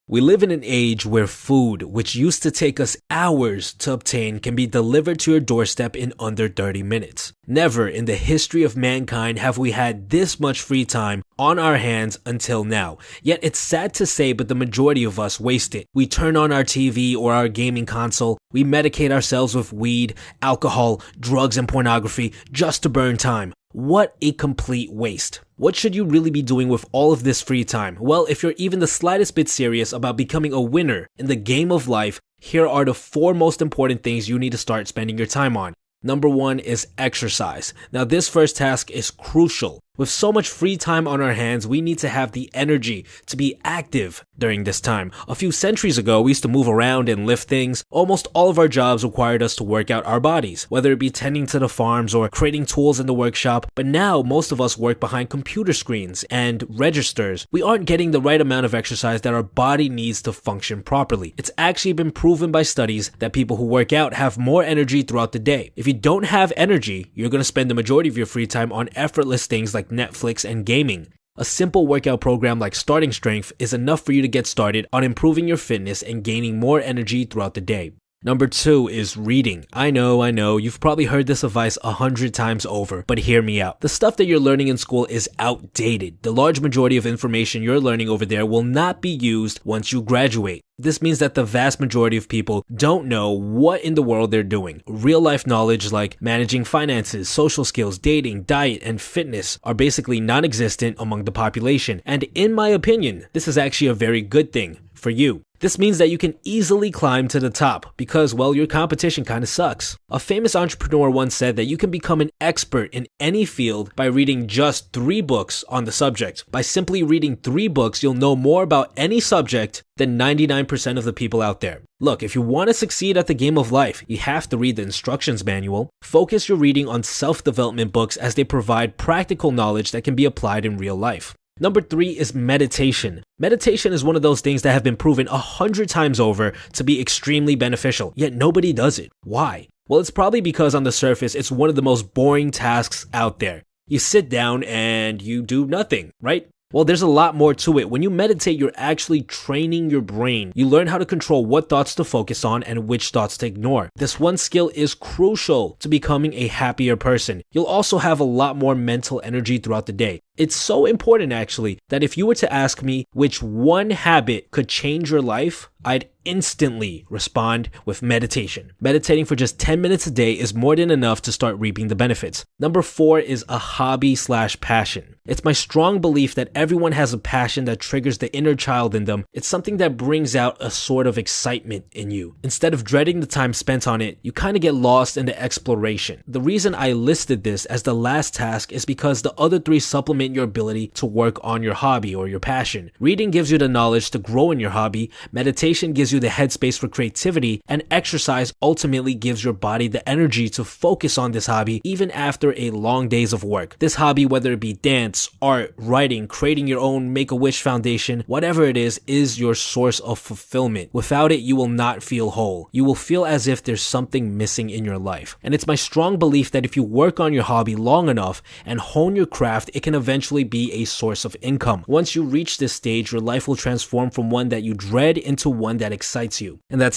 We live in an age where food, which used to take us hours to obtain, can be delivered to your doorstep in under 30 minutes. Never in the history of mankind have we had this much free time on our hands until now. Yet it's sad to say, but the majority of us waste it. We turn on our TV or our gaming console, we medicate ourselves with weed, alcohol, drugs, and pornography just to burn time. What a complete waste. What should you really be doing with all of this free time? Well, if you're even the slightest bit serious about becoming a winner in the game of life, here are the 4 most important things you need to start spending your time on. Number 1 is exercise. Now, this first task is crucial. With so much free time on our hands, we need to have the energy to be active during this time. A few centuries ago, we used to move around and lift things. Almost all of our jobs required us to work out our bodies, whether it be tending to the farms or creating tools in the workshop. But now, most of us work behind computer screens and registers. We aren't getting the right amount of exercise that our body needs to function properly. It's actually been proven by studies that people who work out have more energy throughout the day. If you don't have energy, you're going to spend the majority of your free time on effortless things like Netflix and gaming. A simple workout program like Starting Strength is enough for you to get started on improving your fitness and gaining more energy throughout the day. Number 2 is reading. I know, you've probably heard this advice 100 times over, but hear me out. The stuff that you're learning in school is outdated. The large majority of information you're learning over there will not be used once you graduate. This means that the vast majority of people don't know what in the world they're doing. Real life knowledge like managing finances, social skills, dating, diet, and fitness are basically non-existent among the population. And in my opinion, this is actually a very good thing for you. This means that you can easily climb to the top because, well, your competition kind of sucks. A famous entrepreneur once said that you can become an expert in any field by reading just 3 books on the subject. By simply reading 3 books, you'll know more about any subject than 99% of the people out there. Look, if you want to succeed at the game of life, you have to read the instructions manual. Focus your reading on self-development books as they provide practical knowledge that can be applied in real life. Number 3 is meditation. Meditation is one of those things that have been proven 100 times over to be extremely beneficial, yet nobody does it. Why? Well, it's probably because on the surface, it's one of the most boring tasks out there. You sit down and you do nothing, right? Well, there's a lot more to it. When you meditate, you're actually training your brain. You learn how to control what thoughts to focus on and which thoughts to ignore. This one skill is crucial to becoming a happier person. You'll also have a lot more mental energy throughout the day. It's so important, actually, that if you were to ask me which one habit could change your life, I'd instantly respond with meditation. Meditating for just 10 minutes a day is more than enough to start reaping the benefits. Number 4 is a hobby/passion. It's my strong belief that everyone has a passion that triggers the inner child in them. It's something that brings out a sort of excitement in you. Instead of dreading the time spent on it, you kind of get lost in the exploration. The reason I listed this as the last task is because the other 3 supplement your ability to work on your hobby or your passion. Reading gives you the knowledge to grow in your hobby, meditation gives you the headspace for creativity, and exercise ultimately gives your body the energy to focus on this hobby even after a long days of work. This hobby, whether it be dance, art, writing, creating your own Make-A-Wish Foundation, whatever it is your source of fulfillment. Without it, you will not feel whole. You will feel as if there's something missing in your life. And it's my strong belief that if you work on your hobby long enough and hone your craft, it can eventually be a source of income. Once you reach this stage, your life will transform from one that you dread into one that excites you. And that's